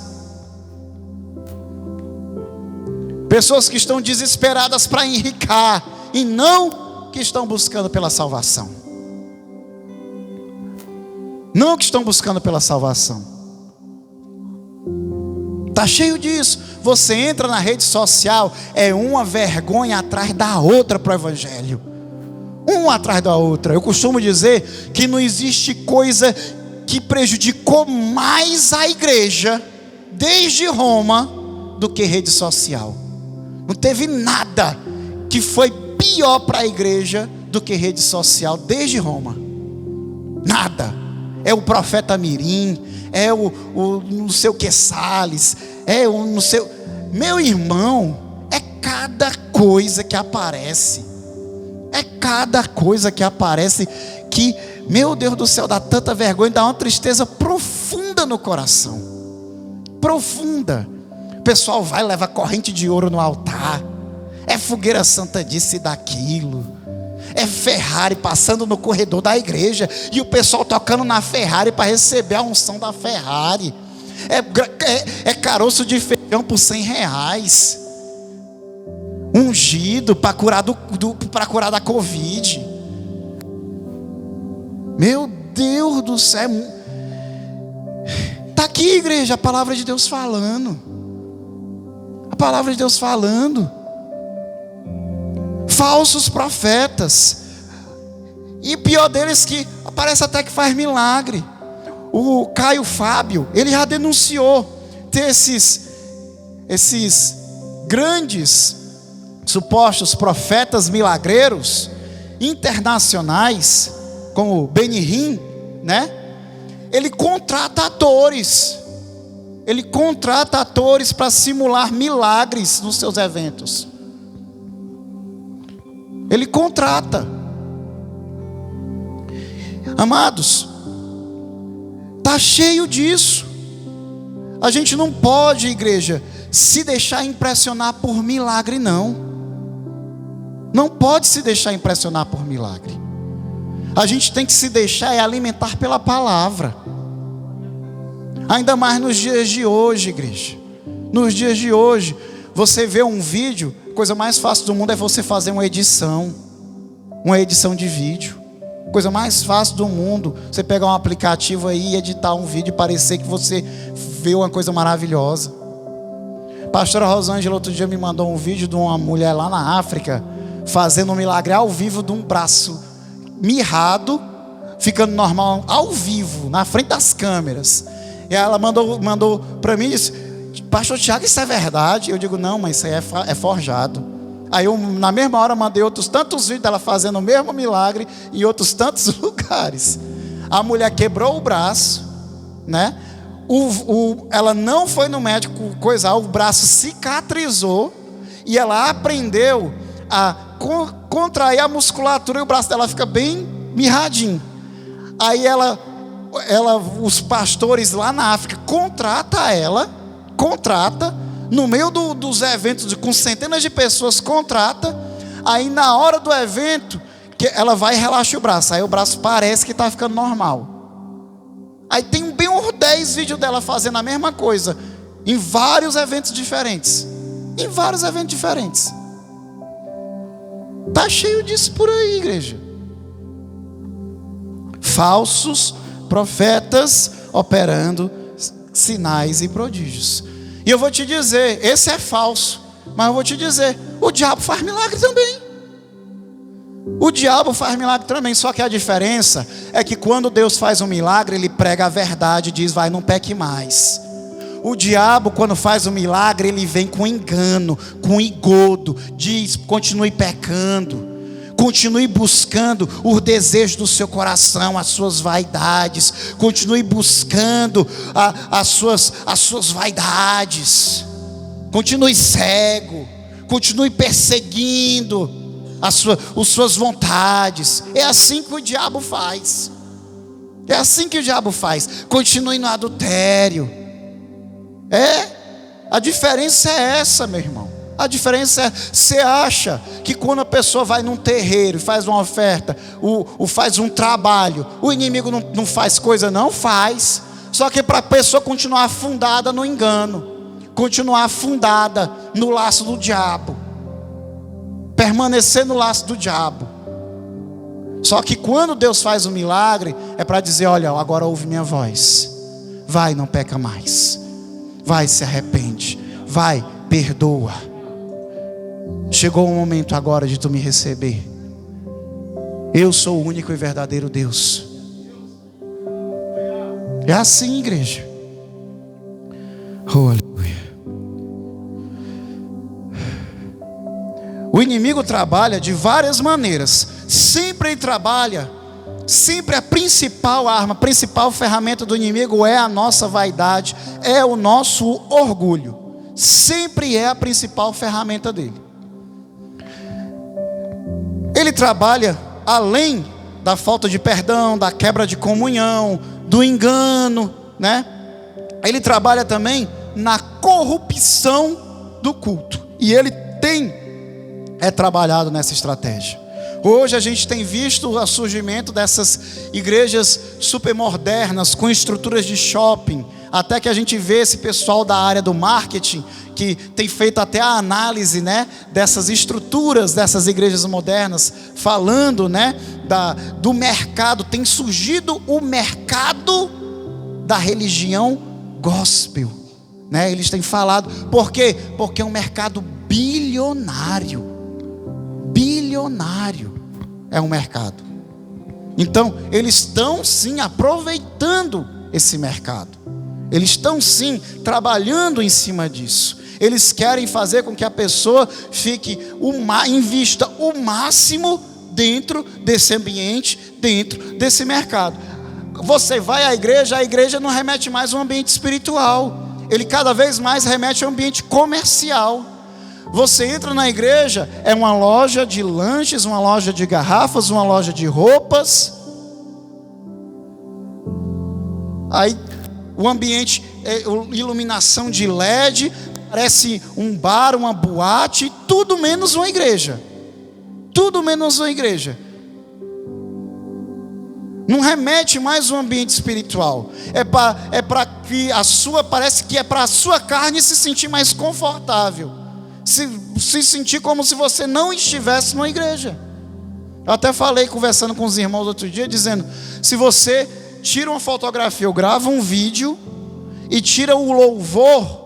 pessoas que estão desesperadas para enricar e não que estão buscando pela salvação. Não que estão buscando pela salvação. Está cheio disso. Você entra na rede social, é uma vergonha atrás da outra para o evangelho. Uma atrás da outra. Eu costumo dizer que não existe coisa que prejudicou mais a igreja, desde Roma, do que rede social. Não teve nada que foi pior para a igreja do que rede social desde Roma. Nada. É o profeta Mirim, é o não sei o que Salles, é o não sei. Meu irmão, é cada coisa que aparece. É cada coisa que aparece que, meu Deus do céu, dá tanta vergonha, dá uma tristeza profunda no coração. Profunda. O pessoal vai levar corrente de ouro no altar, é fogueira santa disso e daquilo, é Ferrari passando no corredor da igreja, e o pessoal tocando na Ferrari para receber a unção da Ferrari, é caroço de feijão por R$100, ungido para curar curar da Covid. Meu Deus do céu, está aqui, igreja, a palavra de Deus falando. A palavra de Deus falando. Falsos profetas. E pior deles que parece até que faz milagre. O Caio Fábio, ele já denunciou ter esses grandes supostos profetas milagreiros internacionais, como o Benihim, né? Ele contrata atores. Ele contrata atores para simular milagres nos seus eventos. Ele contrata. Amados, está cheio disso. A gente não pode, igreja, se deixar impressionar por milagre, não. Não pode se deixar impressionar por milagre. A gente tem que se deixar alimentar pela palavra. Ainda mais nos dias de hoje, igreja. Nos dias de hoje, você vê um vídeo, a coisa mais fácil do mundo é você fazer uma edição de vídeo. Coisa mais fácil do mundo, você pegar um aplicativo aí e editar um vídeo e parecer que você vê uma coisa maravilhosa. Pastora Rosângela outro dia me mandou um vídeo de uma mulher lá na África, fazendo um milagre ao vivo de um braço mirrado, ficando normal ao vivo, na frente das câmeras. E ela mandou para mim e disse: pastor Tiago, isso é verdade? Eu digo: não, mas isso aí é forjado. Aí eu, na mesma hora, mandei outros tantos vídeos dela fazendo o mesmo milagre em outros tantos lugares. A mulher quebrou o braço, né? Ela não foi no médico coisar, o braço cicatrizou e ela aprendeu a contrair a musculatura e o braço dela fica bem mirradinho. Aí os pastores lá na África contrata no meio dos eventos com centenas de pessoas, aí na hora do evento que ela vai e relaxa o braço, aí o braço parece que está ficando normal. Aí tem bem uns 10 vídeos dela fazendo a mesma coisa em vários eventos diferentes. Tá cheio disso por aí, igreja. Falsos profetas operando sinais e prodígios. E eu vou te dizer, esse é falso, mas eu vou te dizer, o diabo faz milagre também. Só que a diferença é que quando Deus faz um milagre, Ele prega a verdade e diz: vai, não peque mais. O diabo, quando faz um milagre, ele vem com engano, com engodo, diz: continue pecando, continue buscando os desejos do seu coração, as suas vaidades, continue buscando as suas vaidades, continue cego, continue perseguindo as suas vontades. É assim que o diabo faz. Continue no adultério. A diferença é essa, meu irmão. A diferença é, você acha que quando a pessoa vai num terreiro, faz uma oferta, faz um trabalho, o inimigo não faz coisa? Não faz. Só que para a pessoa continuar afundada no engano, continuar afundada no laço do diabo, permanecer no laço do diabo. Só que quando Deus faz um milagre, é para dizer: olha, agora ouve minha voz, vai, não peca mais, vai, se arrepende, vai, perdoa. Chegou o momento agora de tu me receber. Eu sou o único e verdadeiro Deus. É assim, igreja. Oh, aleluia. O inimigo trabalha de várias maneiras. Sempre ele trabalha, sempre a principal arma, a principal ferramenta do inimigo é a nossa vaidade, é o nosso orgulho. Sempre é a principal ferramenta dele. Ele trabalha além da falta de perdão, da quebra de comunhão, do engano, né? Ele trabalha também na corrupção do culto. E ele tem trabalhado nessa estratégia. Hoje a gente tem visto o surgimento dessas igrejas supermodernas, com estruturas de shopping, até que a gente vê esse pessoal da área do marketing, que tem feito até a análise, né, dessas estruturas, dessas igrejas modernas, falando, né, do mercado. Tem surgido o mercado da religião gospel, né? Eles têm falado, por quê? Porque é um mercado bilionário é um mercado. Então eles estão sim aproveitando esse mercado, eles estão sim trabalhando em cima disso. Eles querem fazer com que a pessoa invista o máximo dentro desse ambiente, dentro desse mercado. Você vai à igreja, a igreja não remete mais a um ambiente espiritual, ele cada vez mais remete a um ambiente comercial. Você entra na igreja, é uma loja de lanches, uma loja de garrafas, uma loja de roupas. Aí o ambiente é iluminação de LED, parece um bar, uma boate, tudo menos uma igreja. Tudo menos uma igreja. Não remete mais um ambiente espiritual. É para que parece que é para a sua carne se sentir mais confortável. Se sentir como se você não estivesse numa igreja. Eu até falei, conversando com os irmãos outro dia, dizendo: se você tira uma fotografia ou grava um vídeo e tira o louvor,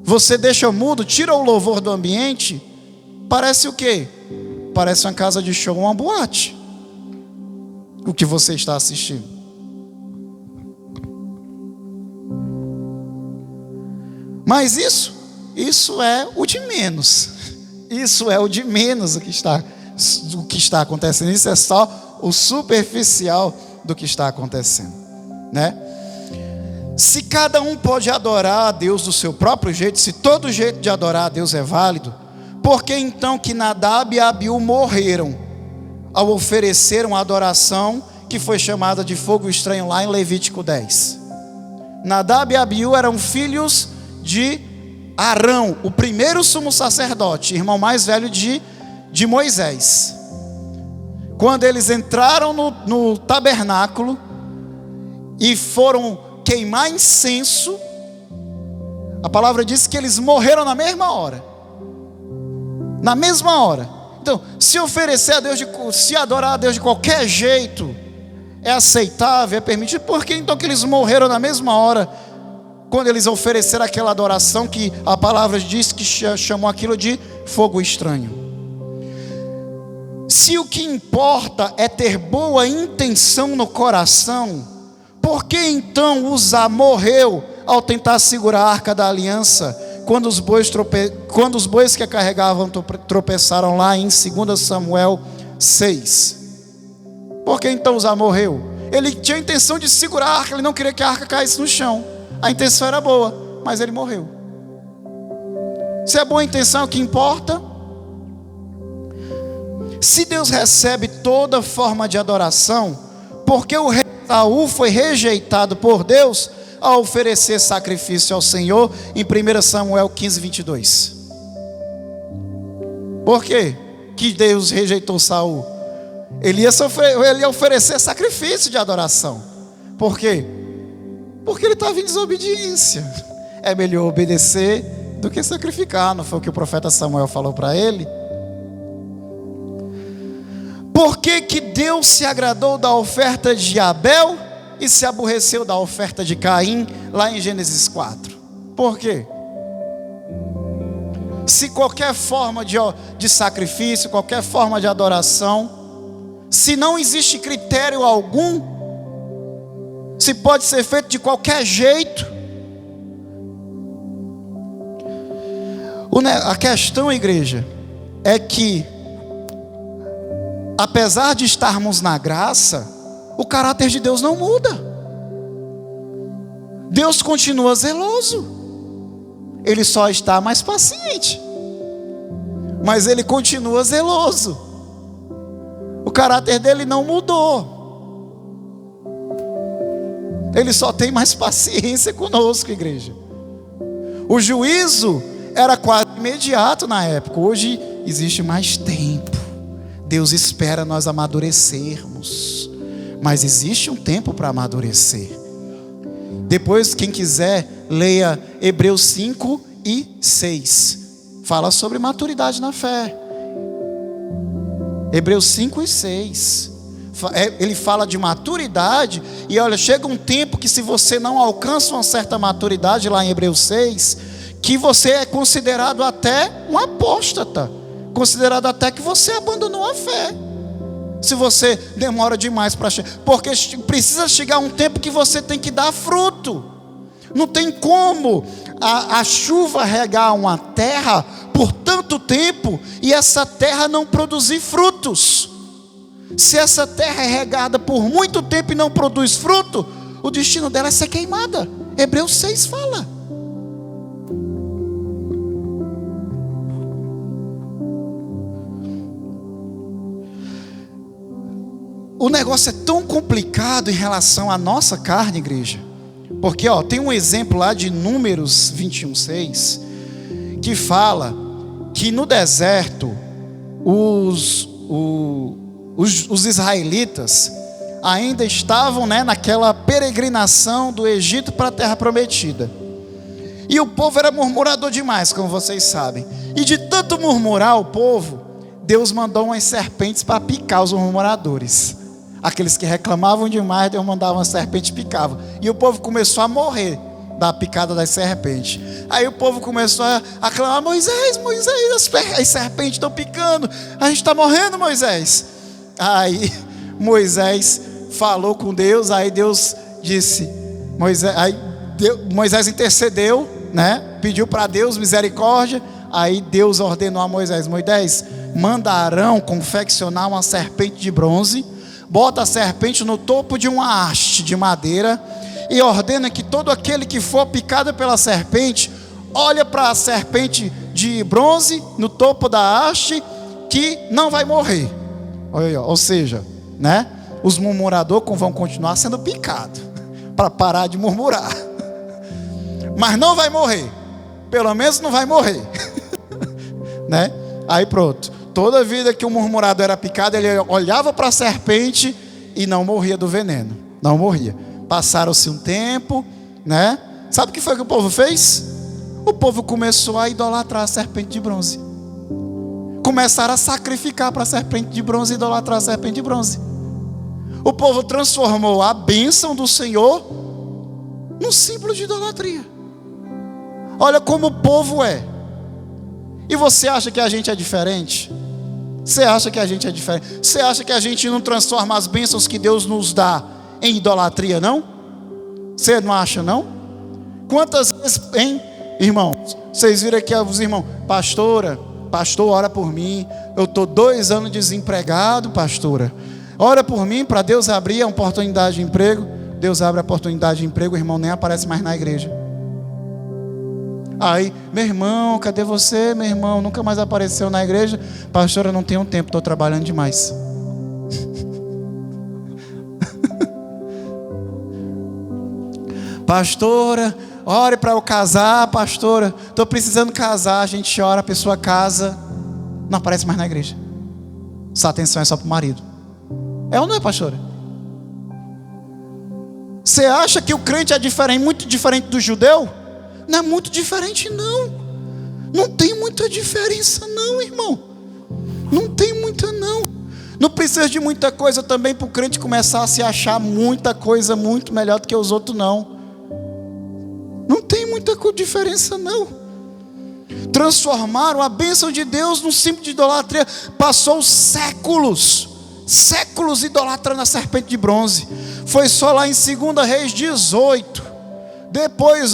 você deixa mudo, tira o louvor do ambiente, parece o quê? Parece uma casa de show, uma boate. O que você está assistindo. Mas isso é o de menos. Isso é o de menos do que está acontecendo. Isso é só o superficial do que está acontecendo, né? Se cada um pode adorar a Deus do seu próprio jeito, se todo jeito de adorar a Deus é válido, por que então que Nadab e Abiú morreram ao oferecer uma adoração que foi chamada de fogo estranho lá em Levítico 10? Nadab e Abiú eram filhos de Arão, o primeiro sumo sacerdote, irmão mais velho de Moisés. Quando eles entraram no tabernáculo e foram queimar incenso, a palavra diz que eles morreram na mesma hora. Na mesma hora. Então, se oferecer a Deus, se adorar a Deus de qualquer jeito é aceitável, é permitido, por que então que eles morreram na mesma hora, quando eles ofereceram aquela adoração que a palavra diz que chamou aquilo de fogo estranho? Se o que importa é ter boa intenção no coração, por que então Uzá morreu ao tentar segurar a arca da aliança, quando os bois que a carregavam tropeçaram lá em 2 Samuel 6? Por que então Uzá morreu? Ele tinha a intenção de segurar a arca, ele não queria que a arca caísse no chão. A intenção era boa, mas ele morreu. Se é boa intenção, o que importa? Se Deus recebe toda forma de adoração, porque o rei Saul foi rejeitado por Deus ao oferecer sacrifício ao Senhor em 1 Samuel 15, 22. Por quê que Deus rejeitou Saul? Ele ia oferecer sacrifício de adoração. Por quê? Porque ele estava em desobediência. É melhor obedecer do que sacrificar. Não foi o que o profeta Samuel falou para ele? Por que que Deus se agradou da oferta de Abel e se aborreceu da oferta de Caim, lá em Gênesis 4? Por quê? Se qualquer forma de sacrifício, qualquer forma de adoração, se não existe critério algum, se pode ser feito de qualquer jeito, a questão, igreja, é que apesar de estarmos na graça, o caráter de Deus não muda. Deus continua zeloso. Ele só está mais paciente. Mas Ele continua zeloso. O caráter dele não mudou. Ele só tem mais paciência conosco, igreja. O juízo era quase imediato na época. Hoje existe mais tempo. Deus espera nós amadurecermos, mas existe um tempo para amadurecer. Depois, quem quiser, leia Hebreus 5 e 6. Fala sobre maturidade na fé. Hebreus 5 e 6. Ele fala de maturidade. E olha, chega um tempo que se você não alcança uma certa maturidade, lá em Hebreus 6, que você é considerado até um apóstata. Considerado até que você abandonou a fé, se você demora demais para chegar, porque precisa chegar um tempo que você tem que dar fruto. Não tem como a chuva regar uma terra por tanto tempo e essa terra não produzir frutos. Se essa terra é regada por muito tempo e não produz fruto, o destino dela é ser queimada. Hebreus 6 fala. O negócio é tão complicado em relação à nossa carne, igreja. Porque tem um exemplo lá de Números 21:6, que fala que no deserto os israelitas ainda estavam, naquela peregrinação do Egito para a terra prometida. E o povo era murmurador demais, como vocês sabem. E de tanto murmurar o povo, Deus mandou umas serpentes para picar os murmuradores. Aqueles que reclamavam demais, Deus mandava uma serpente e picava. E o povo começou a morrer da picada das serpentes. Aí o povo começou a clamar: Moisés, Moisés, as serpentes estão picando, a gente está morrendo, Moisés. Aí Moisés falou com Deus, aí Deus disse, Moisés intercedeu, né? Pediu para Deus misericórdia. Aí Deus ordenou a Moisés: Moisés, manda Arão confeccionar uma serpente de bronze, bota a serpente no topo de uma haste de madeira e ordena que todo aquele que for picado pela serpente, olha para a serpente de bronze no topo da haste, que não vai morrer. Ou seja, né? Os murmuradores vão continuar sendo picados para parar de murmurar, mas não vai morrer, pelo menos não vai morrer. Né? Aí pronto, toda vida que o murmurador era picado, ele olhava para a serpente e não morria do veneno, não morria. Passaram-se um tempo, né? Sabe o que foi que o povo fez? O povo começou a idolatrar a serpente de bronze. Começaram a sacrificar para a serpente de bronze e idolatrar a serpente de bronze. O povo transformou a bênção do Senhor num símbolo de idolatria. Olha como o povo é. E você acha que a gente é diferente? Você acha que a gente é diferente? Você acha que a gente não transforma as bênçãos que Deus nos dá em idolatria, não? Você não acha, não? Quantas vezes, hein, irmãos? Vocês viram aqui os irmãos: pastor, ora por mim, eu estou 2 anos desempregado, pastora, ora por mim para Deus abrir a oportunidade de emprego. Deus abre a oportunidade de emprego, o irmão nem aparece mais na igreja. Aí, meu irmão, cadê você, meu irmão? Nunca mais apareceu na igreja. Pastora, eu não tenho tempo, estou trabalhando demais. Pastora, ore para eu casar, pastora, estou precisando casar. A gente ora, a pessoa casa, não aparece mais na igreja. Essa atenção é só para o marido. É ou não é, pastora? Você acha que o crente é diferente, muito diferente do judeu? Não é muito diferente, não. Não tem muita diferença, não, irmão. Não tem muita, não. Não precisa de muita coisa também para o crente começar a se achar muita coisa muito melhor do que os outros, não. Não tem muita diferença, não. Transformaram a bênção de Deus num símbolo de idolatria. Passou séculos idolatrando a serpente de bronze. Foi só lá em 2 Reis 18. Depois,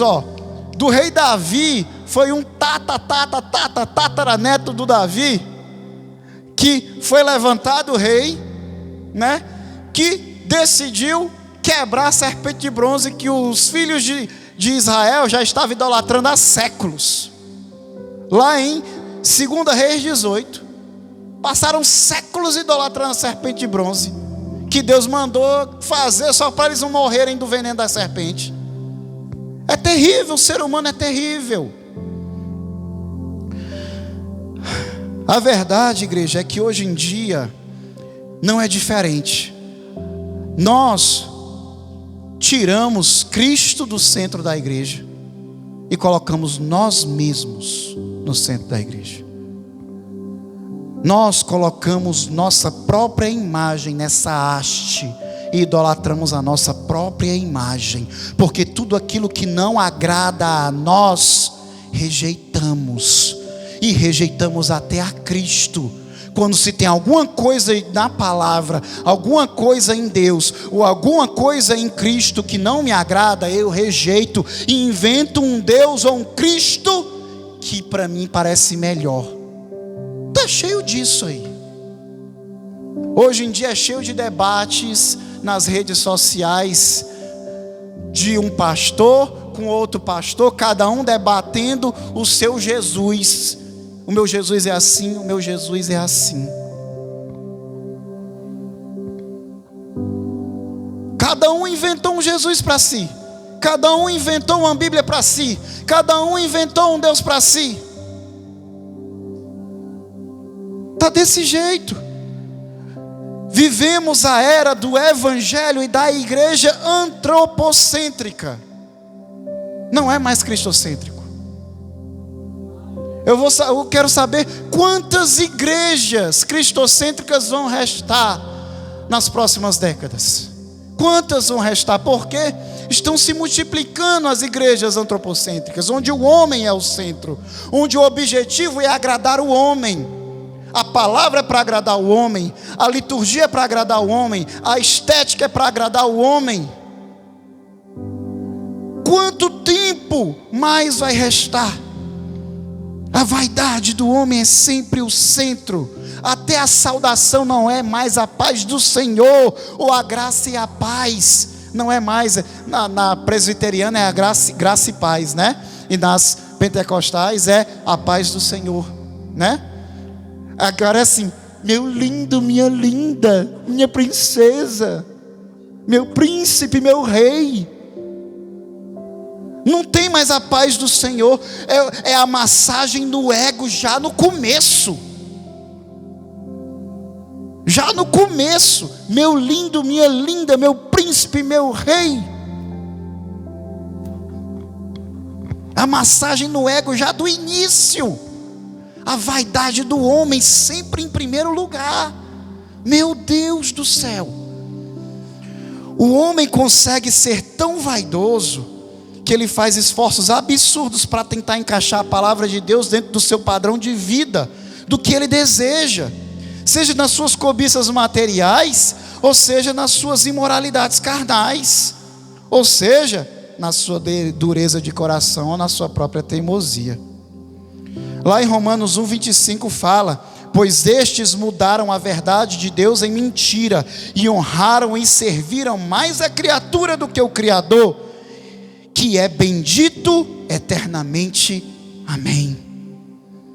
do rei Davi, foi um tataraneto do Davi, que foi levantado o rei, né? Que decidiu quebrar a serpente de bronze que os filhos de Israel já estavam idolatrando há séculos. Lá em 2 Reis 18, passaram séculos idolatrando a serpente de bronze, que Deus mandou fazer só para eles não morrerem do veneno da serpente. É terrível, o ser humano é terrível. A verdade, igreja, é que hoje em dia não é diferente. Nós tiramos Cristo do centro da igreja e colocamos nós mesmos no centro da igreja. Nós colocamos nossa própria imagem nessa haste e idolatramos a nossa própria imagem, porque tudo aquilo que não agrada a nós, rejeitamos, e rejeitamos até a Cristo. Quando se tem alguma coisa na palavra, alguma coisa em Deus, ou alguma coisa em Cristo que não me agrada, eu rejeito e invento um Deus ou um Cristo que para mim parece melhor. Está cheio disso aí. Hoje em dia é cheio de debates nas redes sociais, de um pastor com outro pastor, cada um debatendo o seu Jesus. O meu Jesus é assim, o meu Jesus é assim. Cada um inventou um Jesus para si, cada um inventou uma Bíblia para si, cada um inventou um Deus para si. Está desse jeito. Vivemos a era do evangelho e da igreja antropocêntrica. Não é mais cristocêntrico. Eu quero saber quantas igrejas cristocêntricas vão restar nas próximas décadas. Quantas vão restar? Por quê? Estão se multiplicando as igrejas antropocêntricas, onde o homem é o centro, onde o objetivo é agradar o homem. A palavra é para agradar o homem, a liturgia é para agradar o homem, a estética é para agradar o homem. Quanto tempo mais vai restar? A vaidade do homem é sempre o centro. Até a saudação não é mais a paz do Senhor, ou a graça e a paz. Não é mais, na presbiteriana é a graça e paz, né? E nas pentecostais é a paz do Senhor, né? Agora é assim: meu lindo, minha linda, minha princesa, meu príncipe, meu rei. Não tem mais a paz do Senhor. É a massagem no ego já no começo. Já no começo: meu lindo, minha linda, meu príncipe, meu rei. A massagem no ego já do início. A vaidade do homem sempre em primeiro lugar. Meu Deus do céu. O homem consegue ser tão vaidoso que ele faz esforços absurdos para tentar encaixar a palavra de Deus dentro do seu padrão de vida, do que ele deseja, seja nas suas cobiças materiais, ou seja nas suas imoralidades carnais, ou seja na sua dureza de coração, ou na sua própria teimosia. Lá em Romanos 1:25 fala: pois estes mudaram a verdade de Deus em mentira, e honraram e serviram mais a criatura do que o Criador, que é bendito eternamente. Amém.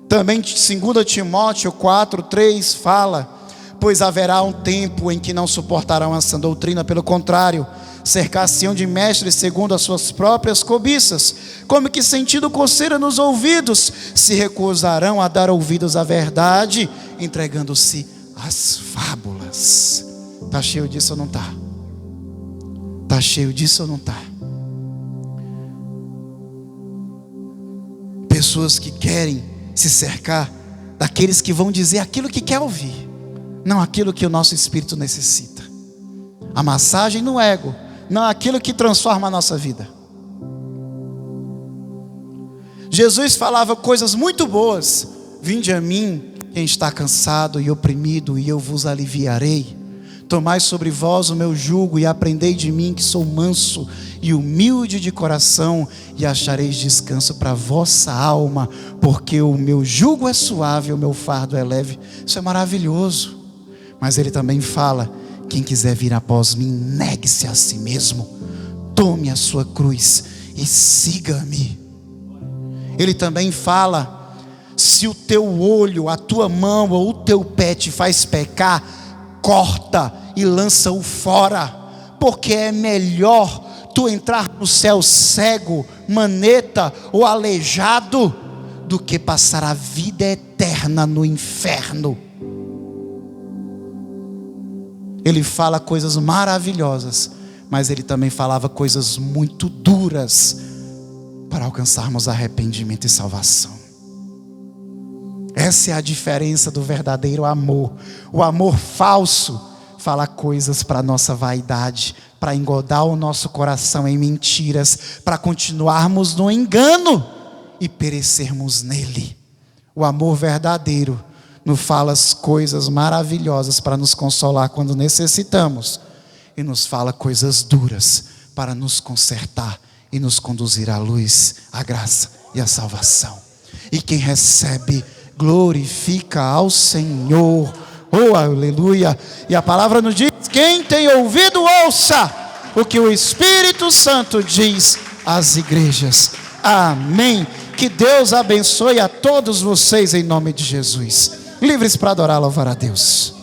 Também 2 Timóteo 4:3 fala: pois haverá um tempo em que não suportarão essa doutrina, pelo contrário, cercar-se-ão de mestres segundo as suas próprias cobiças, como que sentindo coceira nos ouvidos, se recusarão a dar ouvidos à verdade, entregando-se às fábulas. Está cheio disso ou não está? Está cheio disso ou não está? Pessoas que querem se cercar daqueles que vão dizer aquilo que quer ouvir, não aquilo que o nosso espírito necessita. A massagem no ego, não aquilo que transforma a nossa vida. Jesus falava coisas muito boas: vinde a mim, quem está cansado e oprimido, e eu vos aliviarei. Tomai sobre vós o meu jugo e aprendei de mim, que sou manso e humilde de coração, e achareis descanso para a vossa alma, porque o meu jugo é suave, o meu fardo é leve. Isso é maravilhoso. Mas ele também fala: quem quiser vir após mim, negue-se a si mesmo, tome a sua cruz e siga-me. Ele também fala: se o teu olho, a tua mão ou o teu pé te faz pecar, corta e lança-o fora, porque é melhor tu entrar no céu cego, maneta ou aleijado, do que passar a vida eterna no inferno. Ele fala coisas maravilhosas, mas ele também falava coisas muito duras para alcançarmos arrependimento e salvação. Essa é a diferença do verdadeiro amor. O amor falso fala coisas para a nossa vaidade, para engodar o nosso coração em mentiras, para continuarmos no engano e perecermos nele. O amor verdadeiro nos fala as coisas maravilhosas para nos consolar quando necessitamos, e nos fala coisas duras para nos consertar e nos conduzir à luz, à graça e à salvação. E quem recebe, glorifica ao Senhor. Oh, aleluia. E a palavra nos diz: quem tem ouvido, ouça o que o Espírito Santo diz às igrejas. Amém. Que Deus abençoe a todos vocês em nome de Jesus. Livres para adorar, louvar a Deus.